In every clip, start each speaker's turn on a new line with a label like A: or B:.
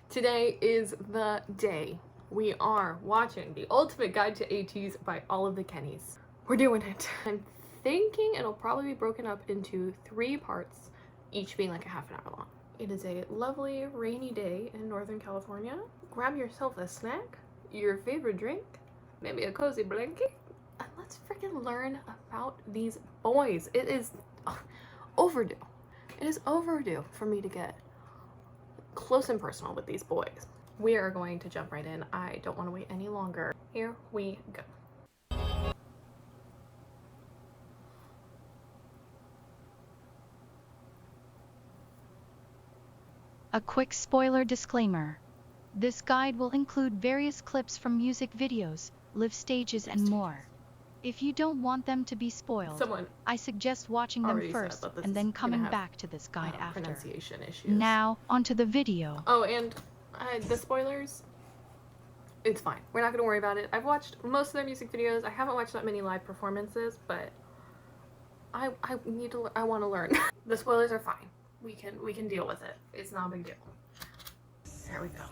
A: Today is the day we are watching The Ultimate Guide to ATEEZ by All of the Kennys. We're doing it. I'm thinking it'll probably be broken up into 3 parts, each being like a half an hour long. It is a lovely rainy day in Northern California. Grab yourself a snack, your favorite drink, maybe a cozy blanket, and let's freaking learn about these boys. It is overdue. It is overdue for me to get close and personal with these boys. We are going to jump right in. I don't want to wait any longer. Here we go.
B: A quick spoiler disclaimer. This guide will include various clips from music videos, live stages, and more. If you don't want them to be spoiled, I suggest watching them first and then coming back to this guide after.
A: Pronunciation issues.
B: Now, onto the video.
A: Oh, and the spoilers, it's fine. We're not going to worry about it. I've watched most of their music videos. I haven't watched that many live performances, but I want to learn. The spoilers are fine. We can deal with it. It's not a big deal. Here we go.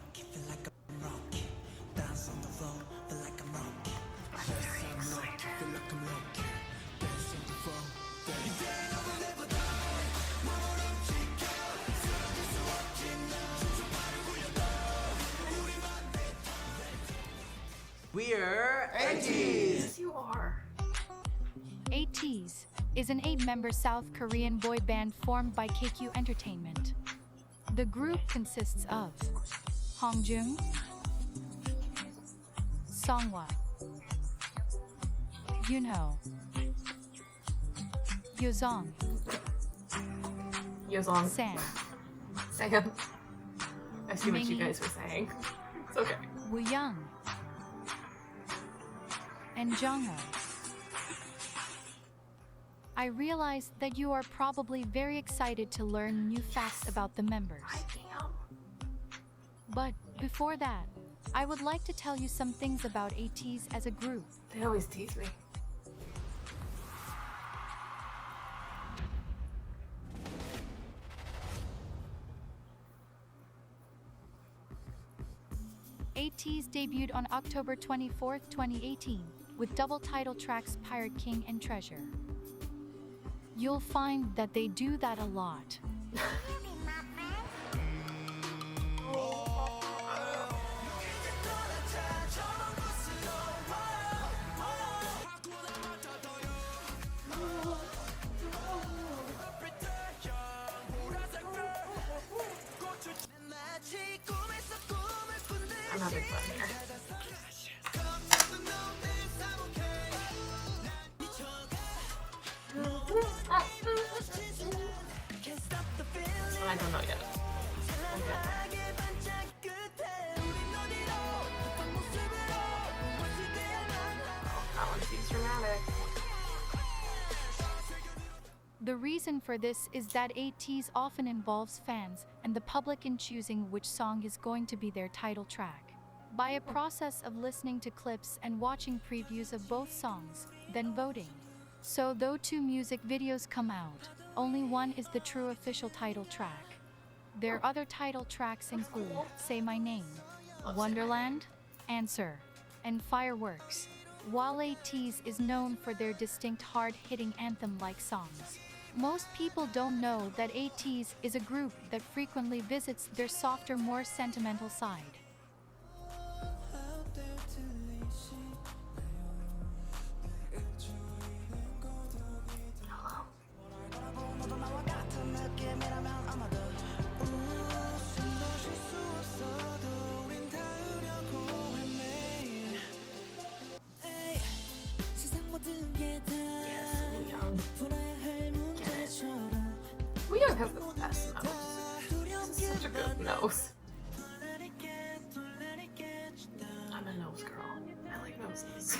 C: We're Ateez!
A: Yes, you are.
B: ATEEZ is an 8-member South Korean boy band formed by KQ Entertainment. The group consists of Hongjoong, Seonghwa, Yunho, Yozong, Sam,
A: I see what you guys were saying. It's okay.
B: Wooyoung, and Jongho. I realize that you are probably very excited to learn new facts about the members.
A: I am.
B: But before that, I would like to tell you some things about ATEEZ as a group.
A: They always tease me.
B: ATEEZ debuted on October 24, 2018, with double title tracks Pirate King and Treasure. You'll find that they do that a lot.
A: I'm having fun here. I don't know yet. That one seems dramatic.
B: The reason for this is that ATEEZ often involves fans and the public in choosing which song is going to be their title track. By a process of listening to clips and watching previews of both songs, then voting. So though 2 music videos come out, only one is the true official title track. Their other title tracks include Say My Name, Wonderland, Answer, and Fireworks, while ATEEZ is known for their distinct hard-hitting anthem-like songs. Most people don't know that ATEEZ is a group that frequently visits their softer, more sentimental side.
A: Wooyoung has the best nose. This is such a good nose. I'm a nose girl. I like noses.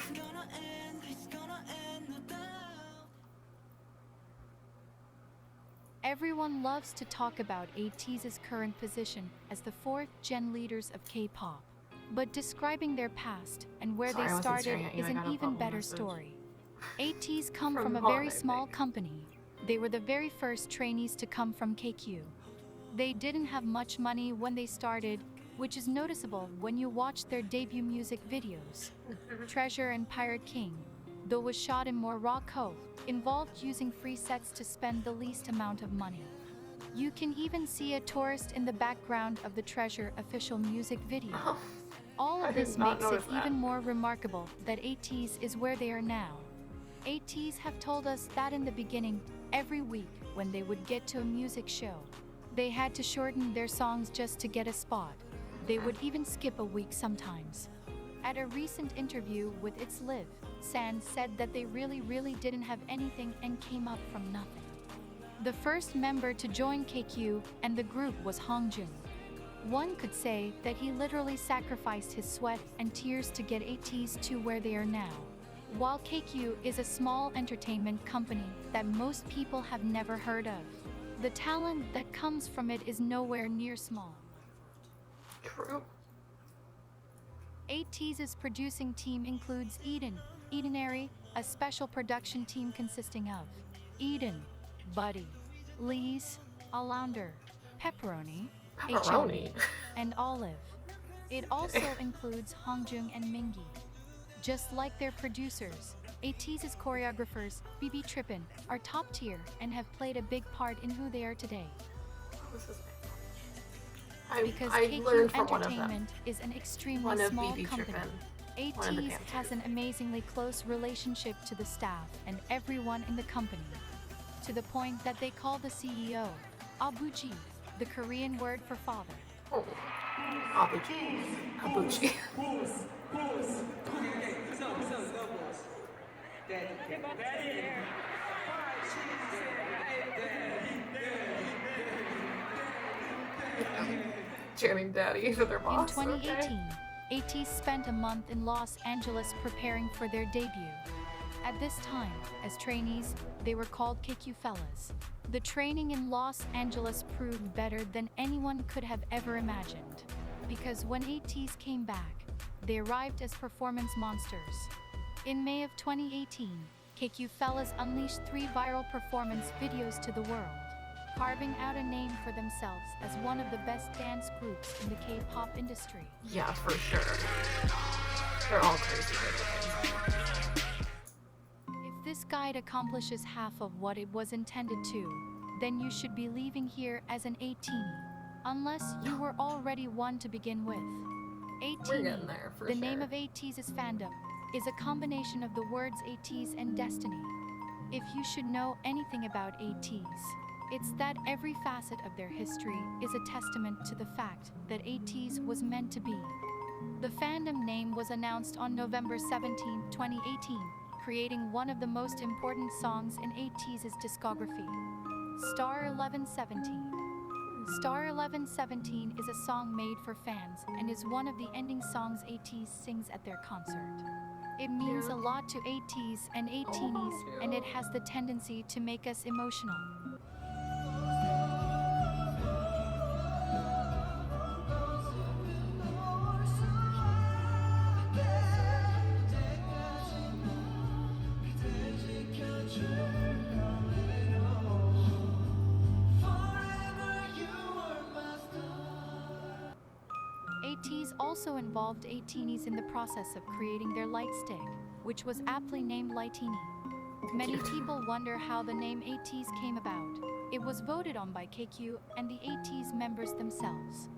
B: Everyone loves to talk about ATEEZ's current position as the 4th-gen leaders of K-pop. But describing their past and where they started is an even better story. ATEEZ come from a very small company. They were the very first trainees to come from KQ. They didn't have much money when they started, which is noticeable when you watch their debut music videos. Treasure and Pirate King, though was shot in Morocco, involved using free sets to spend the least amount of money. You can even see a tourist in the background of the Treasure official music video. All of this makes it even more remarkable that ATEEZ is where they are now. ATEEZ have told us that in the beginning, every week when they would get to a music show, they had to shorten their songs just to get a spot. They would even skip a week sometimes. At a recent interview with It's Live, San said that they really didn't have anything and came up from nothing. The first member to join KQ and the group was Hongjoong. One could say that he literally sacrificed his sweat and tears to get ATEEZ to where they are now. While KQ is a small entertainment company that most people have never heard of, the talent that comes from it is nowhere near small.
A: True.
B: ATEEZ's producing team includes ATINY, a special production team consisting of Eden, Buddy, Lee's, Alander, Pepperoni, and Olive. It also includes Hongjoong and Mingi. Just like their producers, ATEEZ's choreographers, BB Trippin, are top tier and have played a big part in who they are today. Because KQ Entertainment is an extremely small company, ATEEZ has an amazingly close relationship to the staff and everyone in the company, to the point that they call the CEO Abuji, the Korean word for father.
A: Oh, Abuji. Abuji. Channing Daddy for their boss.
B: In 2018, ATEEZ spent a month in Los Angeles preparing for their debut. At this time, as trainees, they were called KQ Fellas. The training in Los Angeles proved better than anyone could have ever imagined. Because when ATEEZ came back, they arrived as performance monsters. In May of 2018, KQ Fellas unleashed 3 viral performance videos to the world, carving out a name for themselves as one of the best dance groups in the K-pop industry.
A: Yeah, for sure. They're all crazy good looking.
B: If this guide accomplishes half of what it was intended to, then you should be leaving here as an ATINY, unless you were already one to begin with. ATINY, the name of ATEEZ's fandom, is a combination of the words ATEEZ and destiny. If you should know anything about ATEEZ, it's that every facet of their history is a testament to the fact that ATEEZ was meant to be. The fandom name was announced on November 17, 2018, creating one of the most important songs in ATEEZ's discography, Star 1117. Star 1117 is a song made for fans and is one of the ending songs ATEEZ sings at their concert. It means a lot to ATEEZ and ATINYs, and it has the tendency to make us emotional. ATEEZ also involved ATINYs in the process of creating their light stick, which was aptly named Lightini. Many people wonder how the name ATEEZ came about. It was voted on by KQ and the ATEEZ members themselves.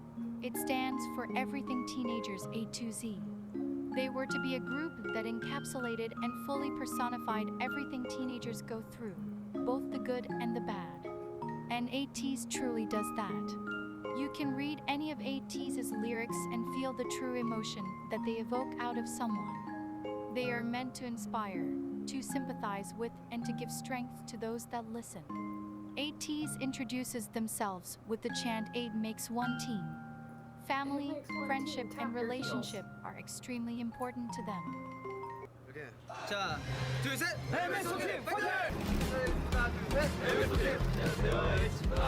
B: It stands for Everything Teenagers A to Z. They were to be a group that encapsulated and fully personified everything teenagers go through, both the good and the bad. And ATEEZ truly does that. You can read any of ATEEZ's lyrics and feel the true emotion that they evoke out of someone. They are meant to inspire, to sympathize with, and to give strength to those that listen. ATEEZ introduces themselves with the chant "Aid makes one team." Family, friendship, and relationship are extremely important to them.
C: Okay. 자, 둘, 셋! MSO 팀 파이팅! 하나, 둘, 셋! MSO 팀! 안녕하세요, 에이치입니다.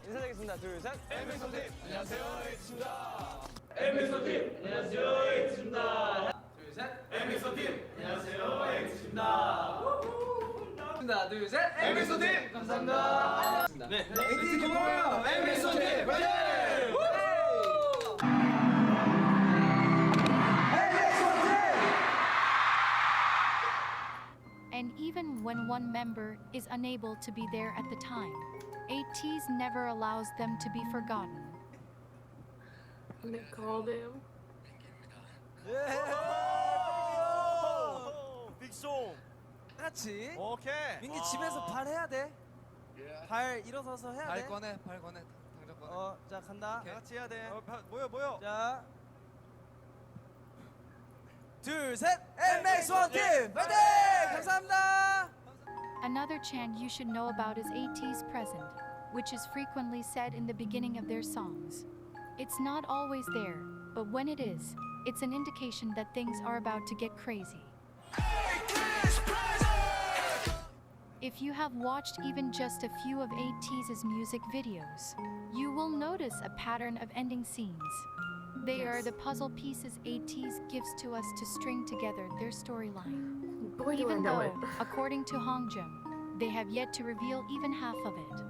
C: 인사드리겠습니다. 둘, 셋! MSO 팀! 안녕하세요, 에이치입니다. MSO 팀! 안녕하세요, 에이치입니다. 둘, 셋! MSO 팀! 안녕하세요, 에이치입니다. 하나, 둘, 셋! MSO 팀! 감사합니다. 네, 에이치팀 고마워요! MSO 팀 파이팅!
B: one member is unable to be there at the time. ATEEZ never allows them to be forgotten.
A: And they called him.
C: 빅송. 같이.
D: 오케이.
C: 민기 집에서 발 해야 돼. 발 일어서서 해야 돼.
D: 발 꺼내. 당장 꺼내.
C: 자 간다.
D: 같이 해야 돼. 모여.
C: 자. 둘, 셋. MX 원팀 파이팅! 감사합니다.
B: Another chant you should know about is ATEEZ present, which is frequently said in the beginning of their songs. It's not always there, but when it is, it's an indication that things are about to get crazy. If you have watched even just a few of ATEEZ's music videos, you will notice a pattern of ending scenes. They are the puzzle pieces ATEEZ gives to us to string together their storyline.
A: Boy, do I
B: Even
A: know
B: though,
A: it.
B: according to Hongjoong, they have yet to reveal even half of it.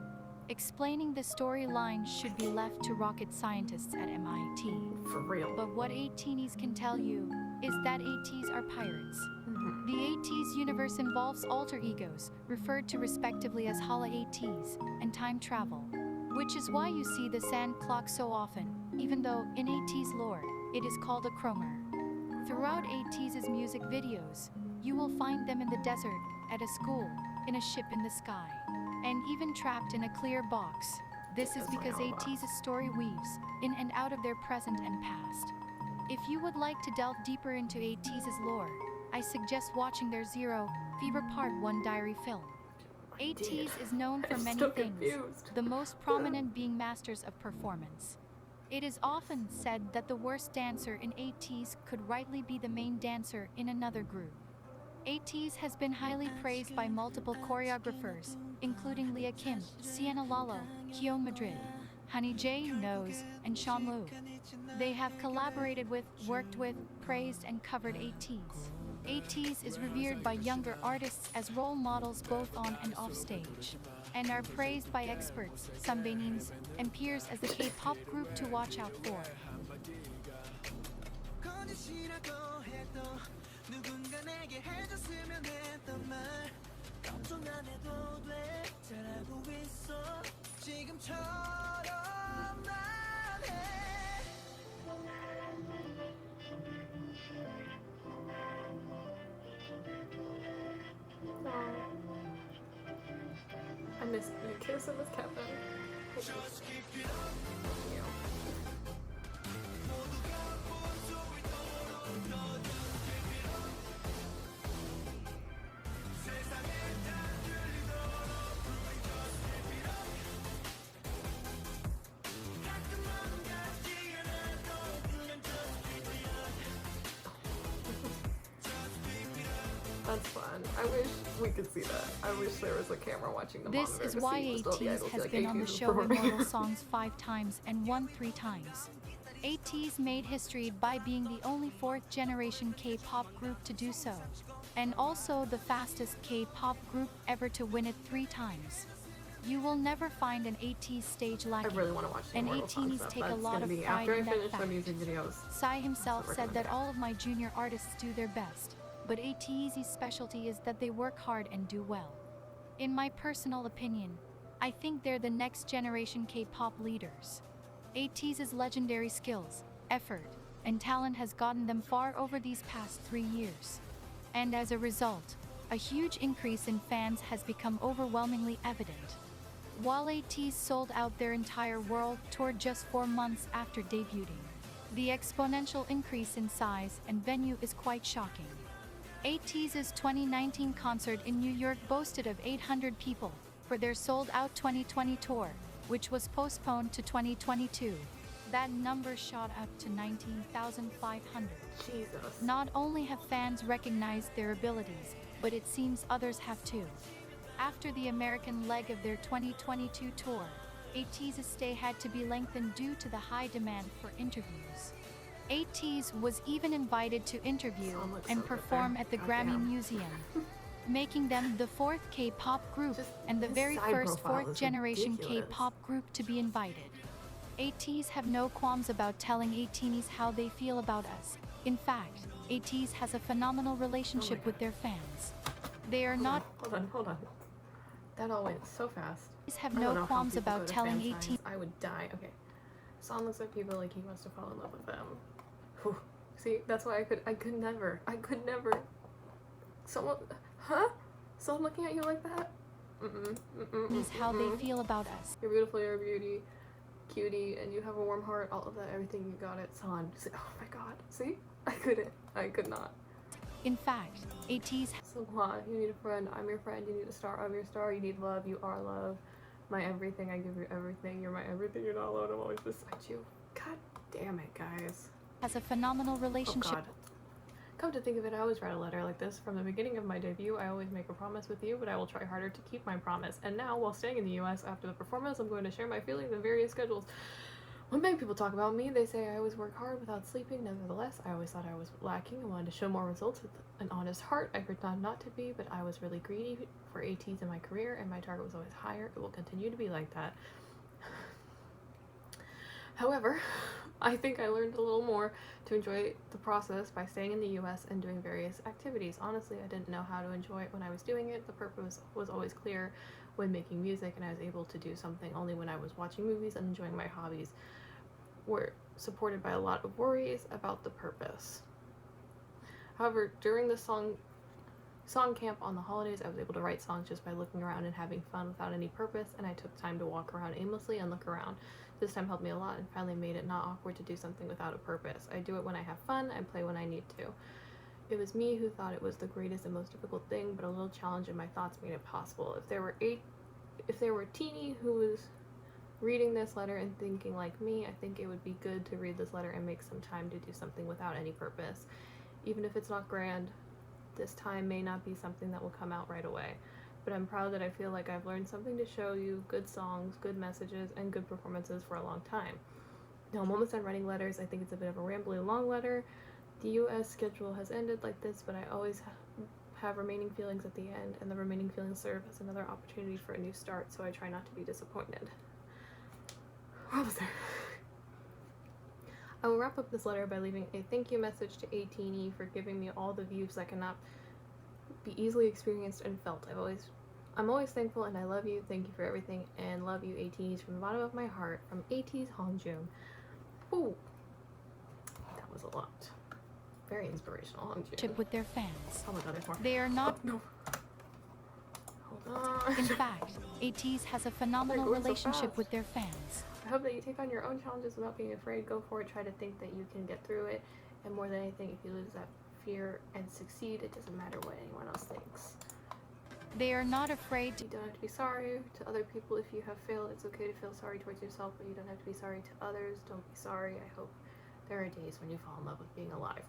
B: Explaining the storyline should be left to rocket scientists at MIT.
A: For real.
B: But what ATINYs can tell you is that ATEEZ are pirates. The ATEEZ universe involves alter egos, referred to respectively as Hala ATEEZ, and time travel, which is why you see the sand clock so often, even though in ATEEZ lore, it is called a chromer. Throughout ATEEZ's music videos, you will find them in the desert, at a school, in a ship in the sky, and even trapped in a clear box. This is because ATEEZ's story weaves in and out of their present and past. If you would like to delve deeper into ATEEZ's lore, I suggest watching their Zero Fever Part 1 diary film. ATEEZ is known for
A: I'm
B: many
A: still
B: things,
A: confused.
B: the most prominent being masters of performance. It is often said that the worst dancer in ATEEZ could rightly be the main dancer in another group. ATEEZ has been highly praised by multiple choreographers, including Leah Kim, Sienna Lalo, Kyo Madrid, Honey J. Nose, and Sean Lu. They have collaborated with, worked with, praised, and covered ATEEZ. ATEEZ is revered by younger artists as role models both on and off stage, and are praised by experts, sunbaeans, and peers as the K-pop group to watch out for.
A: I missed you kissing with Kevin. That's fun. I wish we could see that. I wish there was a camera watching the
B: This
A: monitor
B: is
A: to
B: why
A: see the
B: ATEEZ
A: idols,
B: has
A: like
B: been on the
A: ATEEZ is
B: show
A: performing.
B: Immortal Songs 5 times and won 3 times. ATEEZ made history by being the only 4th generation K-pop group to do so, and also the fastest K-pop group ever to win it 3 times. You will never find an ATEEZ stage
A: I
B: lacking,
A: really want to watch the
B: and
A: Immortal Songs
B: ATEEZ
A: stuff.
B: take a
A: That's
B: lot
A: gonna
B: of
A: be
B: pride
A: after I
B: in that
A: finish my
B: fact.
A: music videos.
B: Psy himself
A: That's
B: said that
A: recommended.
B: all of my junior artists do their best, but ATEEZ's specialty is that they work hard and do well. In my personal opinion, I think they're the next generation K-pop leaders. ATEEZ's legendary skills, effort, and talent has gotten them far over these past 3 years. And as a result, a huge increase in fans has become overwhelmingly evident. While ATEEZ sold out their entire world tour just 4 months after debuting, the exponential increase in size and venue is quite shocking. ATEEZ's 2019 concert in New York boasted of 800 people for their sold-out 2020 tour, which was postponed to 2022. That number shot up to 19,500.
A: Jesus.
B: Not only have fans recognized their abilities, but it seems others have too. After the American leg of their 2022 tour, ATEEZ's stay had to be lengthened due to the high demand for interviews. ATEEZ was even invited to interview
A: Song looks
B: and
A: so good
B: perform
A: there.
B: at the Grammy
A: Goddamn.
B: Museum, making them the 4th K-pop group
A: Just
B: and the
A: his
B: very
A: side
B: first
A: profile
B: 4th
A: is
B: generation
A: ridiculous.
B: K-pop group to be invited. ATEEZ have no qualms about telling ATINYs how they feel about us. In fact, ATEEZ has a phenomenal relationship with their fans. They are not
A: Hold on. That all went so fast.
B: have
A: I don't know
B: no
A: how
B: qualms
A: people
B: about
A: go to
B: telling
A: fan
B: 18
A: signs. I would die. Okay. Son looks at people like he wants to fall in love with them. Whew. See, that's why I could never. Someone, huh? Someone looking at you like that?
B: is how they feel about us.
A: You're beautiful, you're a beauty, cutie, and you have a warm heart, all of that, everything, you got it, son. See, oh my god, see? I could not.
B: In fact, Ateez
A: Seonghwa, you need a friend, I'm your friend, you need a star, I'm your star, you need love, you are love. My everything, I give you everything, you're my everything, you're not alone, I'm always beside you. God damn it, guys.
B: has a phenomenal
A: Oh
B: relationship.
A: god. Come to think of it, I always write a letter like this. From the beginning of my debut, I always make a promise with you, but I will try harder to keep my promise. And now, while staying in the US after the performance, I'm going to share my feelings in various schedules. When many people talk about me, they say I always work hard without sleeping. Nevertheless, I always thought I was lacking and wanted to show more results with an honest heart. I pretend not to be, but I was really greedy for ATs in my career, and my target was always higher. It will continue to be like that. However, I think I learned a little more to enjoy the process by staying in the US and doing various activities. Honestly, I didn't know how to enjoy it when I was doing it. The purpose was always clear when making music, and I was able to do something only when I was watching movies and enjoying my hobbies. Were supported by a lot of worries about the purpose. However, during the song camp on the holidays, I was able to write songs just by looking around and having fun without any purpose, and I took time to walk around aimlessly and look around. This time helped me a lot and finally made it not awkward to do something without a purpose. I do it when I have fun and play when I need to. It was me who thought it was the greatest and most difficult thing, but a little challenge in my thoughts made it possible. If there were a teeny who was reading this letter and thinking like me, I think it would be good to read this letter and make some time to do something without any purpose. Even if it's not grand, this time may not be something that will come out right away. But I'm proud that I feel like I've learned something to show you good songs, good messages, and good performances for a long time. Now I'm almost done writing letters. I think it's a bit of a rambling long letter. The US schedule has ended like this, but I always have remaining feelings at the end, and the remaining feelings serve as another opportunity for a new start, so I try not to be disappointed. What was there? I will wrap up this letter by leaving a thank you message to ATINY for giving me all the views that cannot be easily experienced and felt. I'm always thankful, and I love you. Thank you for everything, and love you, ATEEZ, from the bottom of my heart. From Ateez, Hongjoong. Ooh, that was a lot. Very inspirational, Hongjoong.
B: with their fans.
A: Oh my god, there's more.
B: They are not.
A: Oh, no. Hold on.
B: In fact, Ateez has a phenomenal
A: They're going so
B: relationship
A: fast.
B: with their fans.
A: I hope that you take on your own challenges without being afraid. Go for it. Try to think that you can get through it. And more than anything, if you lose that fear and succeed, it doesn't matter what anyone else thinks.
B: They are not afraid to.
A: You don't have to be sorry to other people if you have failed. It's okay to feel sorry towards yourself, but you don't have to be sorry to others. Don't be sorry. I hope there are days when you fall in love with being alive.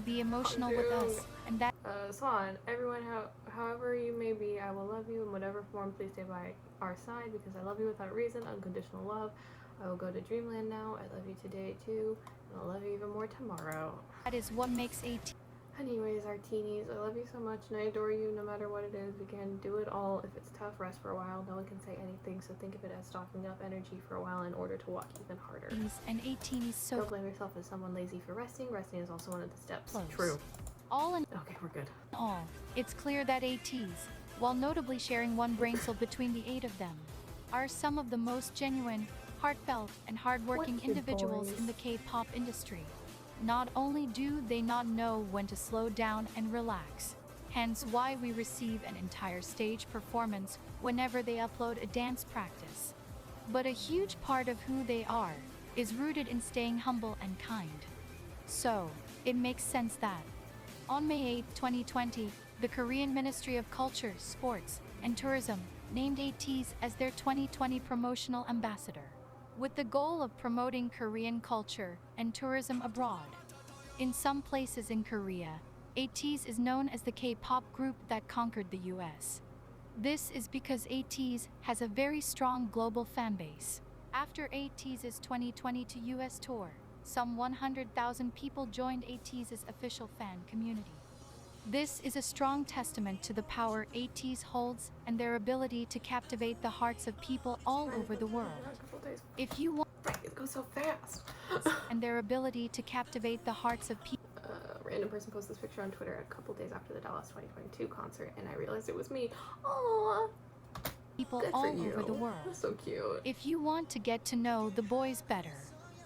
B: Be emotional with us, and that
A: Son, everyone, however you may be, I will love you in whatever form. Please stay by our side because I love you without reason, unconditional love. I will go to dreamland now. I love you today too, and I'll love you even more tomorrow.
B: is what makes Ateez.
A: Anyways, our teenies, I love you so much and I adore you no matter what it is. We can do it all. If it's tough, rest for a while. No one can say anything, so think of it as stocking up energy for a while in order to walk even harder.
B: And Ateez so
A: Don't blame yourself as someone lazy for resting. Resting is also one of the steps.
B: close.
A: True.
B: All in
A: Okay, we're good.
B: all, it's clear that Ateez, while notably sharing one brain cell between the 8 of them, are some of the most genuine, heartfelt, and hardworking
A: What, you
B: individuals
A: boys?
B: in the K-pop industry. Not only do they not know when to slow down and relax, hence why we receive an entire stage performance whenever they upload a dance practice, but a huge part of who they are is rooted in staying humble and kind. So, it makes sense that on May 8, 2020, the Korean Ministry of Culture, Sports, and Tourism named Ateez as their 2020 promotional ambassador, with the goal of promoting Korean culture and tourism abroad. In some places in Korea, Ateez is known as the K-pop group that conquered the US. This is because Ateez has a very strong global fan base. After Ateez's 2020 to US tour, some 100,000 people joined Ateez's official fan community. This is a strong testament to the power Ateez holds and their ability to captivate the hearts of people all over the world. If you want
A: It goes so fast.
B: and their ability to captivate the hearts of people
A: random person posted this picture on Twitter a couple days after the Dallas 2022 concert, and I realized it was me. Aww.
B: People
A: Good for
B: all
A: you.
B: over the world.
A: That's so cute.
B: If you want to get to know the boys better,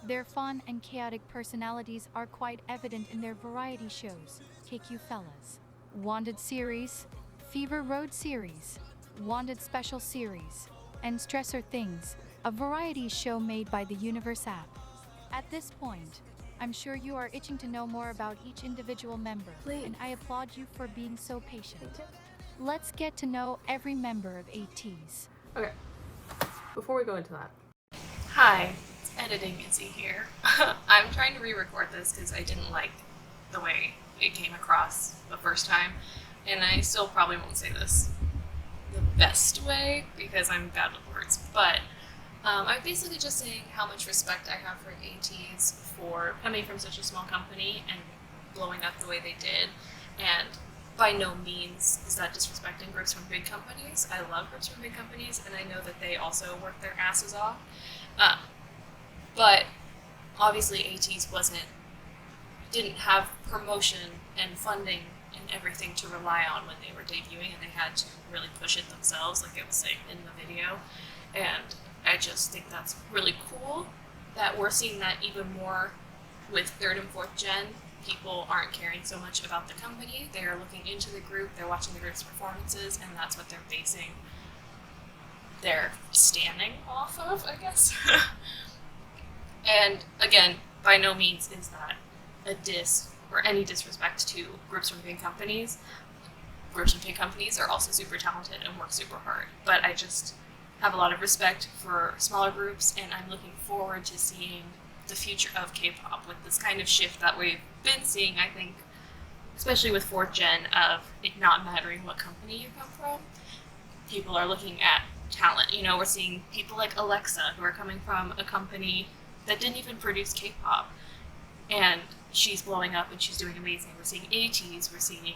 B: their fun and chaotic personalities are quite evident in their variety shows, KQ Fellas, Wanted Series, Fever Road Series, Wanted Special Series, and Stressor Things, a variety show made by the Universe app. At this point, I'm sure you are itching to know more about each individual member,
A: Please.
B: and I applaud you for being so patient. Let's get to know every member of ATEEZ.
A: Okay, before we go into that.
E: Hi, it's Editing Izzy here. I'm trying to re-record this because I didn't like the way it came across the first time, and I still probably won't say this the best way because I'm bad with words, but I'm basically just saying how much respect I have for ATEEZ for coming from such a small company and blowing up the way they did, and by no means is that disrespecting groups from big companies. I love groups from big companies, and I know that they also work their asses off. But obviously ATEEZ didn't have promotion and funding and everything to rely on when they were debuting, and they had to really push it themselves, like I was saying in the video. And I just think that's really cool that we're seeing that even more with third and fourth gen. People aren't caring so much about the company. They're looking into the group, they're watching the group's performances, and that's what they're basing their standing off of, I guess. And again, by no means is that a diss or any disrespect to groups from big companies. Groups from big companies are also super talented and work super hard. But I just have a lot of respect for smaller groups, and I'm looking forward to seeing the future of K-pop with this kind of shift that we've been seeing, I think, especially with 4th gen, of it not mattering what company you come from. People are looking at talent. You know, we're seeing people like Alexa who are coming from a company that didn't even produce K-pop, and she's blowing up and she's doing amazing. We're seeing ATEEZ, we're seeing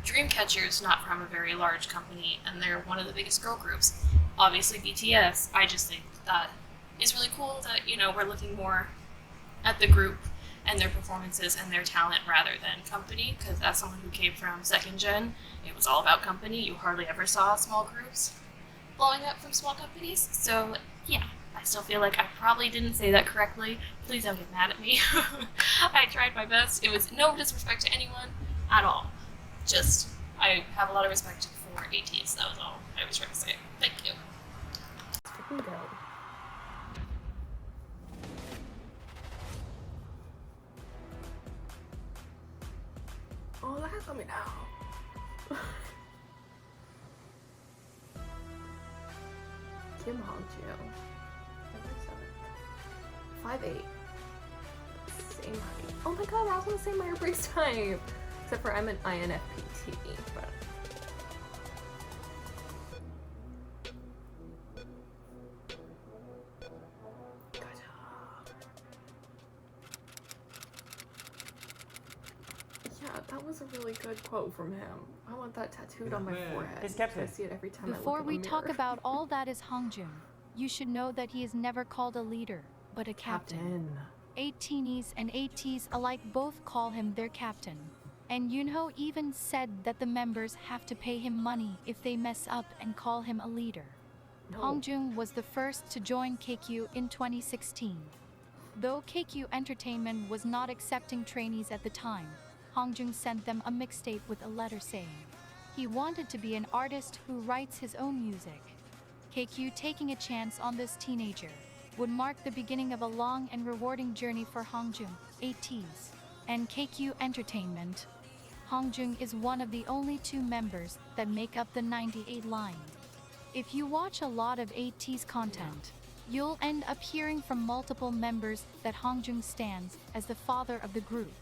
E: Dreamcatchers, not from a very large company, and they're one of the biggest girl groups. Obviously BTS. I just think that is really cool that, you know, we're looking more at the group and their performances and their talent rather than company, because as someone who came from 2nd gen, it was all about company. You hardly ever saw small groups blowing up from small companies. So yeah, I still feel like I probably didn't say that correctly. Please don't get mad at me. I tried my best. It was no disrespect to anyone at all. Just, I have a lot of respect for ATEEZ. That was all I was trying to say. Thank you.
A: Let's freaking go. Oh, look at me now. Kim Hongjoong. 5'8". Same height. Oh my god, we're also the same Meyer Briggs type. Except for I'm an INFPT, but. Yeah, that was a really good quote from him. I want that tattooed on my forehead.
C: His captain.
A: I see it every time
B: Before
A: I look
B: we
A: in the
B: talk
A: mirror.
B: about all that is Hongjoong, you should know that he is never called a leader, but a captain. ATINYs and ATEEZ alike both call him their captain. And Yunho even said that the members have to pay him money if they mess up and call him a leader.
A: No.
B: Hongjoong was the first to join KQ in 2016. Though KQ Entertainment was not accepting trainees at the time, Hongjoong sent them a mixtape with a letter saying he wanted to be an artist who writes his own music. KQ taking a chance on this teenager would mark the beginning of a long and rewarding journey for Hongjoong, ATEEZ, and KQ Entertainment. Hongjoong is one of the only 2 members that make up the 98 line. If you watch a lot of ATEEZ content, you'll end up hearing from multiple members that Hongjoong stands as the father of the group.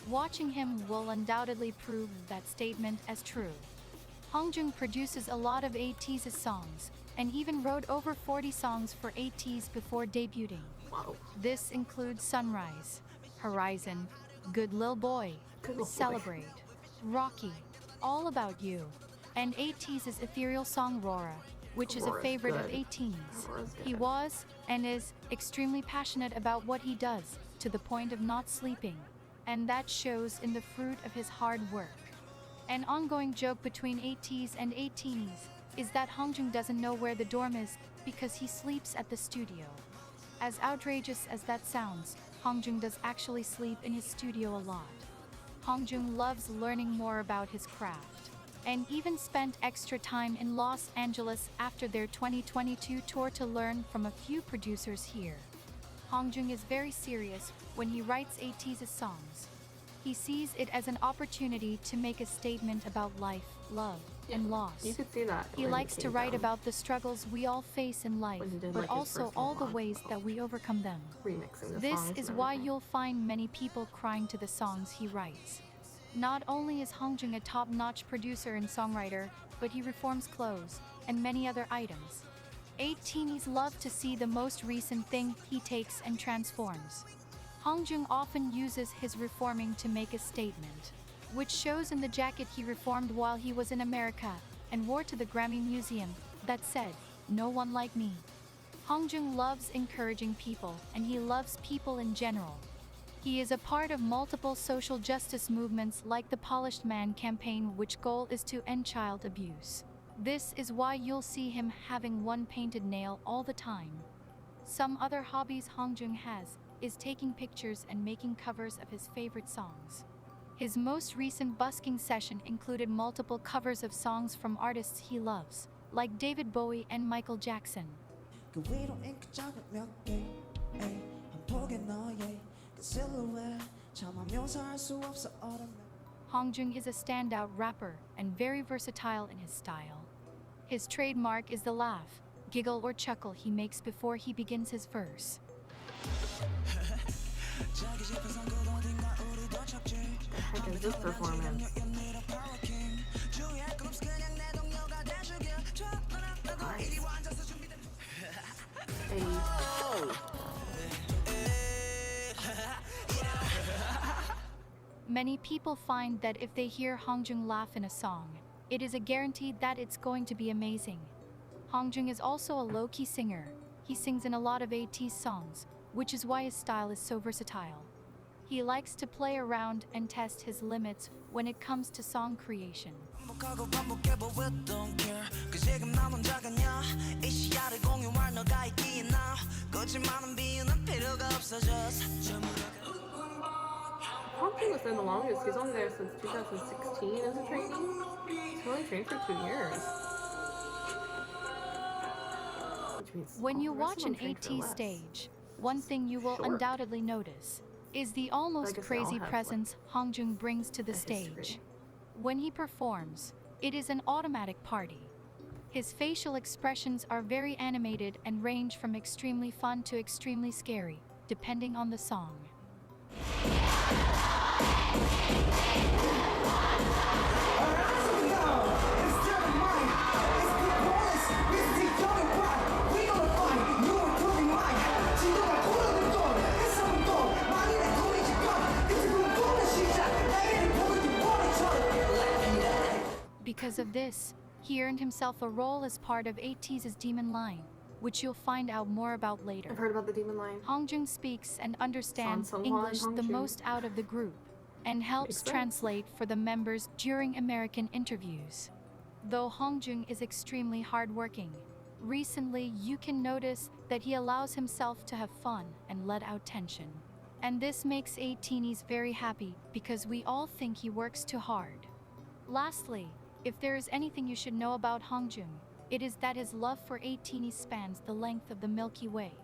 B: Watching him will undoubtedly prove that statement as true. Hongjoong produces a lot of ATEEZ's songs, and even wrote over 40 songs for ATEEZ before debuting.
A: Wow.
B: This includes Sunrise, Horizon, Good Lil Boy,
A: Good Lil Boy.
B: Celebrate, Rocky, All About You, and ATEEZ's ethereal song Rora, which is a
A: Rora's
B: favorite of
A: good.
B: ATEEZ.
A: Rora's
B: He
A: good.
B: was and is extremely passionate about what he does, to the point of not sleeping. and that shows in the fruit of his hard work. An ongoing joke between Ateez and ATINYs is that Hongjoong doesn't know where the dorm is because he sleeps at the studio. As outrageous as that sounds, Hongjoong does actually sleep in his studio a lot. Hongjoong loves learning more about his craft, and even spent extra time in Los Angeles after their 2022 tour to learn from a few producers here. Hongjoong is very serious when he writes Ateez's songs. He sees it as an opportunity to make a statement about life, love, and loss.
A: You could see that.
B: He
A: when
B: likes to
A: came
B: write
A: down.
B: about the struggles we all face in life,
A: When he did,
B: but
A: like, his
B: also
A: first
B: all the
A: vlog.
B: ways that we overcome them.
A: Remixing the
B: This
A: songs
B: is
A: and
B: why
A: everything.
B: you'll find many people crying to the songs he writes. Not only is Hongjoong a top-notch producer and songwriter, but he reforms clothes and many other items. ATINYs love to see the most recent thing he takes and transforms. Hongjoong often uses his reforming to make a statement, which shows in the jacket he reformed while he was in America and wore to the Grammy Museum that said, "No one like me." Hongjoong loves encouraging people, and he loves people in general. He is a part of multiple social justice movements like the Polished Man campaign, which goal is to end child abuse. This is why you'll see him having one painted nail all the time. Some other hobbies Hongjoong has is taking pictures and making covers of his favorite songs. His most recent busking session included multiple covers of songs from artists he loves, like David Bowie and Michael Jackson. Hongjoong is a standout rapper and very versatile in his style. His trademark is the laugh, giggle or chuckle he makes before he begins his verse.
A: The heck is this performance? Nice. Hey.
B: Many people find that if they hear Hongjoong laugh in a song, it is a guarantee that it's going to be amazing. Hongjoong is also a low-key singer. He sings in a lot of ATEEZ songs, which is why his style is so versatile. He likes to play around and test his limits when it comes to song creation.
A: Hongjoong was in the longest. He's only there since 2016 as a trainee. He's only trained for 2 years. Which means
B: When you
A: the rest
B: watch
A: of
B: an
A: them trained for
B: ATEEZ
A: less.
B: stage, one thing you will
A: Short.
B: undoubtedly notice is the almost
A: guess they all
B: crazy
A: have,
B: presence Hongjoong brings to the
A: a
B: stage.
A: history.
B: When he performs, it is an automatic party. His facial expressions are very animated and range from extremely fun to extremely scary, depending on the song. Because of this, he earned himself a role as part of ATEEZ's Demon line, which you'll find out more about later.
A: I've heard about the Demon line.
B: Hongjoong speaks and understands
A: Seonghwa and
B: English the
A: Hongjoong.
B: most out of the group, and helps
A: Makes sense.
B: translate for the members during American interviews. Though Hongjoong is extremely hardworking, recently you can notice that he allows himself to have fun and let out tension. And this makes ATINYs very happy because we all think he works too hard. Lastly, if there is anything you should know about Hongjoong, it is that his love for ATINY spans the length of the Milky Way.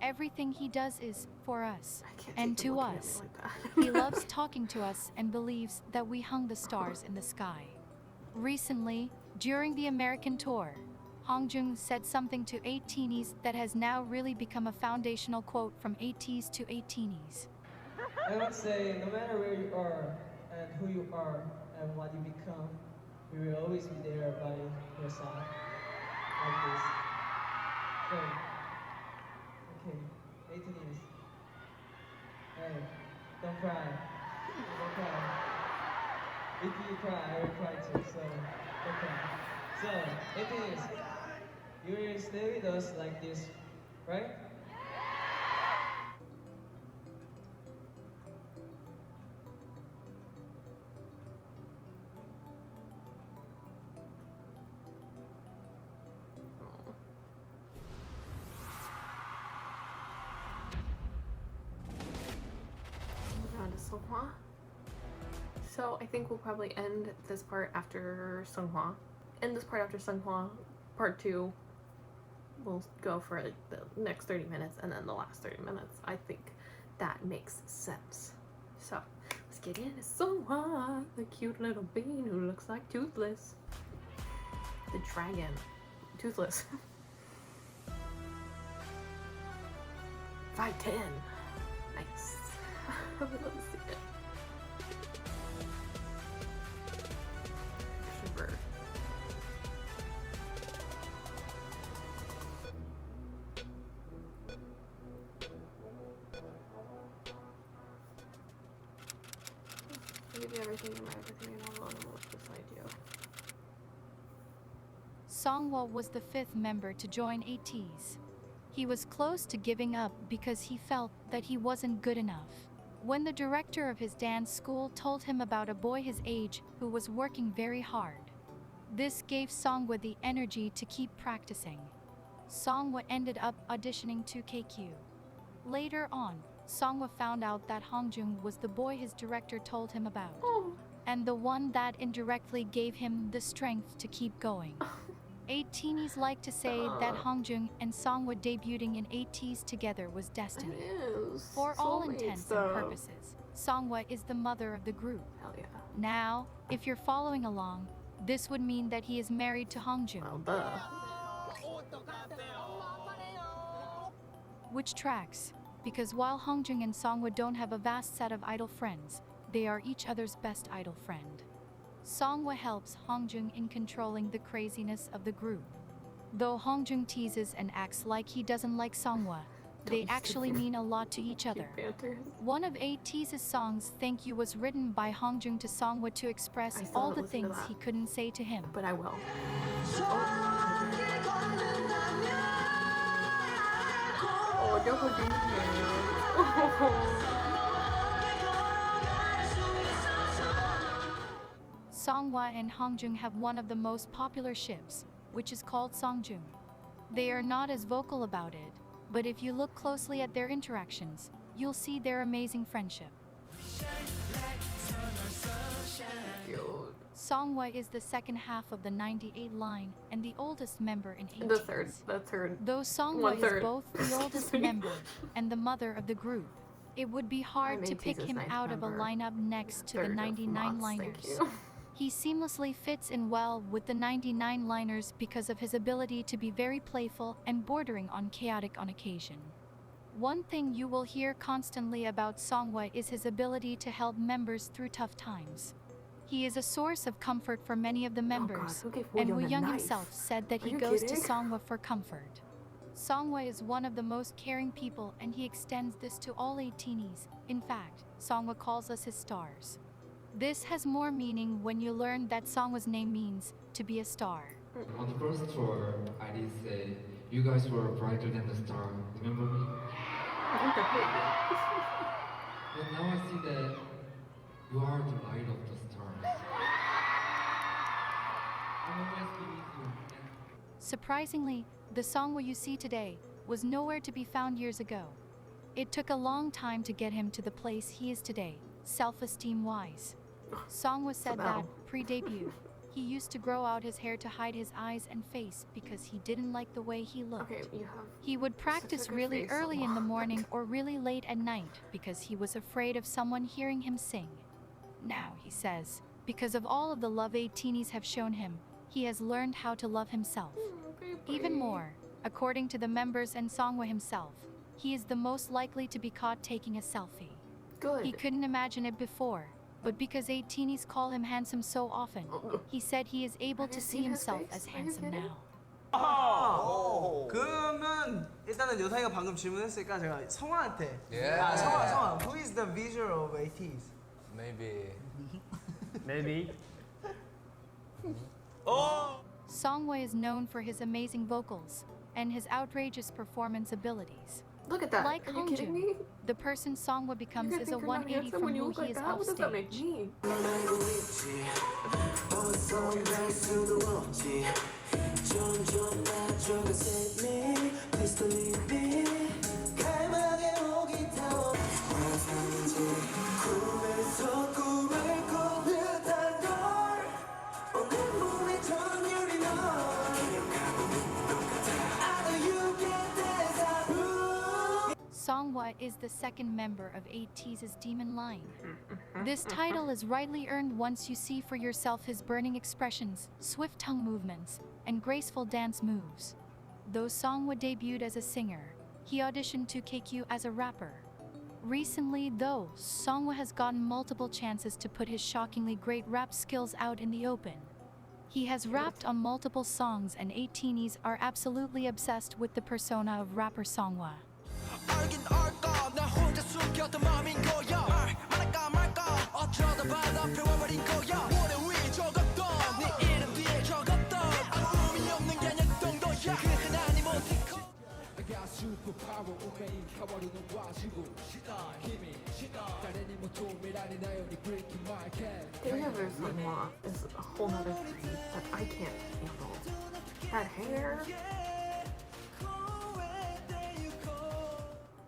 B: Everything he does is for us,
A: I can't
B: and
A: take them
B: to
A: looking at me
B: us.
A: like that.
B: He loves talking to us and believes that we hung the stars in the sky. Recently, during the American tour, Hongjoong said something to ATINYs that has now really become a foundational quote from ATEEZ to ATINYs.
F: I would say no matter where you are and who you are and what you become, we will always be there by your side. Like this. So, okay, 18 years. Hey, don't cry. Don't cry. If you cry, I will cry too, so don't cry. So, 18 years. You will stay with us like this, right?
A: Seonghwa. So I think we'll probably end this part after Seonghwa. End this part after Seonghwa. Part 2 we'll go for like the next 30 minutes and then the last 30 minutes. I think that makes sense. So let's get into Seonghwa, the cute little bean who looks like Toothless. The dragon. Toothless. 5'10". Nice. I would love to see it. Shiver. Give you everything in my everything and all alone and look beside you.
B: Seonghwa was the 5th member to join ATEEZ. He was close to giving up because he felt that he wasn't good enough. When the director of his dance school told him about a boy his age who was working very hard, this gave Seonghwa the energy to keep practicing. Seonghwa ended up auditioning to KQ. Later on, Seonghwa found out that Hongjoong was the boy his director told him about, and the one that indirectly gave him the strength to keep going. ATINYs like to say that Hongjoong and Seonghwa debuting in ATEEZ together was destiny.
A: It is.
B: For all
A: Soulmates,
B: intents
A: though.
B: and purposes, Seonghwa is the mother of the group.
A: Hell yeah.
B: Now, if you're following along, this would mean that he is married to Hongjoong,
A: Well, duh.
B: which tracks, because while Hongjoong and Seonghwa don't have a vast set of idol friends, they are each other's best idol friend. Seonghwa helps Hongjoong in controlling the craziness of the group. Though Hongjoong teases and acts like he doesn't like Seonghwa, they actually mean a lot to each other.
A: Banters.
B: One of ATEEZ's songs, Thank You, was written by Hongjoong to Seonghwa to express
A: I still
B: all
A: haven't
B: the
A: listened to
B: things
A: that.
B: he couldn't say to him.
A: But I will. Oh, double
B: Seonghwa and Hongjoong have one of the most popular ships, which is called Seongjung. They are not as vocal about it, but if you look closely at their interactions, you'll see their amazing friendship. Seonghwa is the second half of the 98 line and the oldest member in ATEEZ.
A: The third.
B: Though Seonghwa is
A: 1/3.
B: both the oldest member and the mother of the group, it would be hard to pick
A: ATEEZ's
B: him
A: ninth
B: out of a
A: member.
B: lineup next to the
A: Third of
B: 99
A: MATZ,
B: liners.
A: thank you.
B: He seamlessly fits in well with the 99 liners because of his ability to be very playful and bordering on chaotic on occasion. One thing you will hear constantly about Seonghwa is his ability to help members through tough times. He is a source of comfort for many of the members,
A: who gave
B: and
A: Woo-young a
B: Woo-young
A: knife?
B: himself said that
A: Are
B: he
A: you
B: goes to
A: kidding?
B: Seonghwa for comfort. Seonghwa is one of the most caring people, and he extends this to all ATINYs. In fact, Seonghwa calls us his stars. This has more meaning when you learn that Seonghwa's name means to be a star.
G: On the first tour, I did say, you guys were brighter than the star. Remember me? But now I see that you are the light of the stars. I'm always be with you.
B: Surprisingly, the Seonghwa you see today was nowhere to be found years ago. It took a long time to get him to the place he is today, self-esteem wise. Seonghwa said that,
A: Wow.
B: pre-debut, he used to grow out his hair to hide his eyes and face because he didn't like the way he looked.
A: Okay, you have.
B: He would practice
A: good
B: really
A: face,
B: early in the
A: Seonghwa.
B: morning or really late at night because he was afraid of someone hearing him sing. Now, he says, because of all of the love ATINYs have shown him, he has learned how to love himself. Even more, according to the members and Seonghwa himself, he is the most likely to be caught taking a selfie.
A: Good.
B: He couldn't imagine it before, but because ATINYs call him handsome so often, he said he is able
A: Have
B: to
A: you
B: see
A: seen his
B: himself
A: face?
B: as
A: Are you
B: handsome
A: kidding?
B: now.
C: 그러면 일단은 요타이가 방금 질문했으니까 제가 성화한테
H: Yeah.
C: 성화 Who is the visual of ATEEZ?
H: Maybe.
C: Maybe
B: Seonghwa is known for his amazing vocals and his outrageous performance abilities.
A: Look at that.
B: Like
A: Are you kidding me?
B: Hongjoong, the person Seonghwa becomes
A: You're
B: is a
A: gonna think you're not
B: 180
A: handsome
B: from
A: when you
B: who
A: look
B: he
A: like
B: is
A: that? What does that make
B: offstage.
A: me?
B: is the second member of ATEEZ's demon line. This title is rightly earned once you see for yourself his burning expressions, swift tongue movements, and graceful dance moves. Though Seonghwa debuted as a singer, he auditioned to KQ as a rapper. Recently, though, Seonghwa has gotten multiple chances to put his shockingly great rap skills out in the open. He has rapped on multiple songs, and ATINYs are absolutely obsessed with the persona of rapper Seonghwa.
A: Dating over Seonghwa is a whole nother thing that I can't handle. That hair.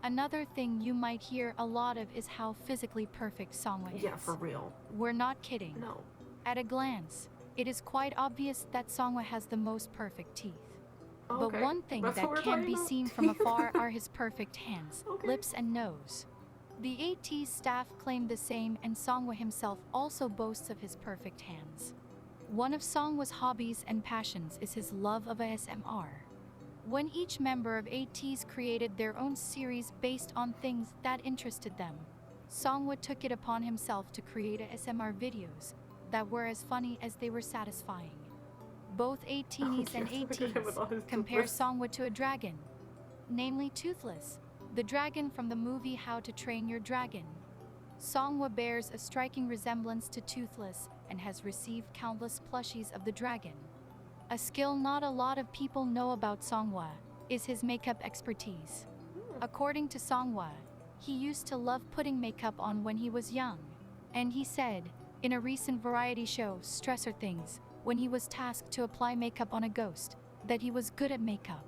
B: Another thing you might hear a lot of is how physically perfect Seonghwa is.
A: Yeah, for real.
B: We're not kidding.
A: No.
B: At a glance, it is quite obvious that Seonghwa has the most perfect teeth.
A: Okay.
B: But one thing
A: That's what
B: that
A: we're
B: can
A: talking
B: be
A: about?
B: seen from afar are his perfect hands,
A: Okay.
B: lips, and nose. The ATEEZ staff claim the same, and Seonghwa himself also boasts of his perfect hands. One of Seonghwa's hobbies and passions is his love of ASMR. When each member of ATEEZ created their own series based on things that interested them, Seonghwa took it upon himself to create ASMR videos that were as funny as they were satisfying. Both ATINYs and
A: yes, look at him with all his
B: ATEEZ compare
A: toothless.
B: Seonghwa to a dragon, namely Toothless, the dragon from the movie How to Train Your Dragon. Seonghwa bears a striking resemblance to Toothless and has received countless plushies of the dragon. A skill not a lot of people know about Seonghwa is his makeup expertise. According to Seonghwa, he used to love putting makeup on when he was young, and he said, in a recent variety show, Stressor Things, when he was tasked to apply makeup on a ghost, that he was good at makeup.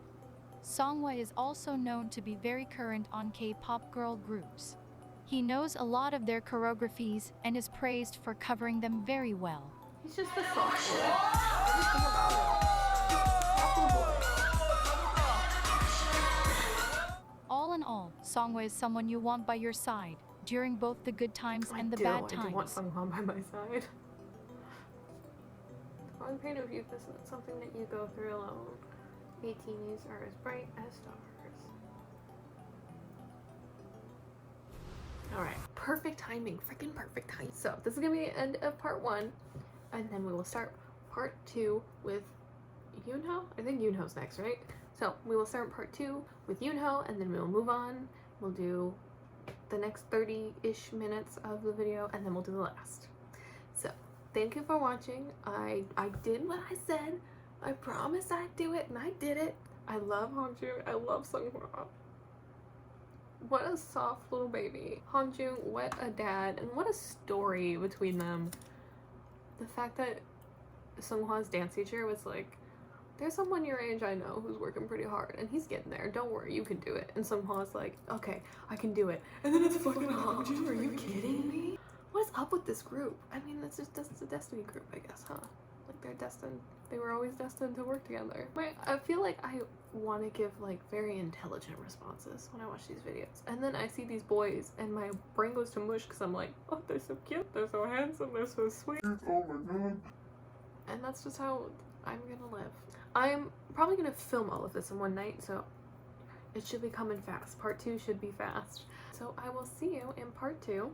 B: Seonghwa is also known to be very current on K-pop girl groups. He knows a lot of their choreographies and is praised for covering them very well.
A: He's just a soft boy. Everything about it. Soft little boy.
B: All in all, Seonghwa is someone you want by your side during both the good times and the bad
A: I do want
B: times.
A: Seonghwa by my side. Growing pain of youth isn't something that you go through alone. ATINYs are as bright as stars. Alright, perfect timing, freaking perfect timing. So this is gonna be the end of part 1, and then we will start part 2 with Yoonho? I think Yoonho's next, right? So we will start part 2 with Yoonho, and then we'll move on. We'll do the next 30-ish minutes of the video, and then we'll do the last. So thank you for watching. I did what I said. I promised I'd do it, and I did it. I love Hongjoong. I love Seonghwa. What a soft little baby. Hongjoong, what a dad, and what a story between them. The fact that Seonghwa's dance teacher was like, there's someone your age I know who's working pretty hard, and he's getting there. Don't worry, you can do it. And Seonghwa's like, okay, I can do it. And then it's fucking Hongjoong. Are you kidding me? What is up with this group? I mean, that's a Destiny group, I guess, huh? Like, they're destined. They were always destined to work together. I feel like I want to give, like, very intelligent responses when I watch these videos. And then I see these boys, and my brain goes to mush because I'm like, oh, they're so cute. They're so handsome. They're so sweet. Oh my god. And that's just how I'm gonna live. I'm probably gonna film all of this in one night, so it should be coming fast. Part 2 should be fast. So I will see you in part 2.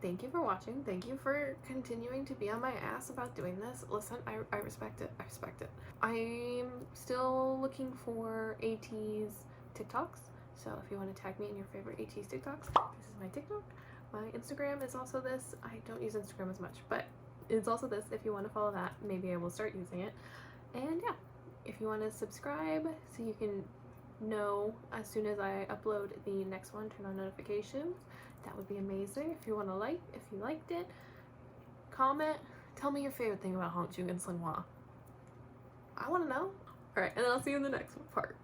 A: Thank you for watching. Thank you for continuing to be on my ass about doing this. Listen, I respect it. I respect it. I'm still looking for ATEEZ TikToks. So if you want to tag me in your favorite ATEEZ TikToks, this is my TikTok. My Instagram is also this. I don't use Instagram as much, but it's also this. If you want to follow that, maybe I will start using it. And yeah, if you want to subscribe so you can know as soon as I upload the next one, turn on notifications. That would be amazing. If you want to like, if you liked it, comment, tell me your favorite thing about Hongjoong and Seonghwa. I want to know. Alright, and I'll see you in the next part.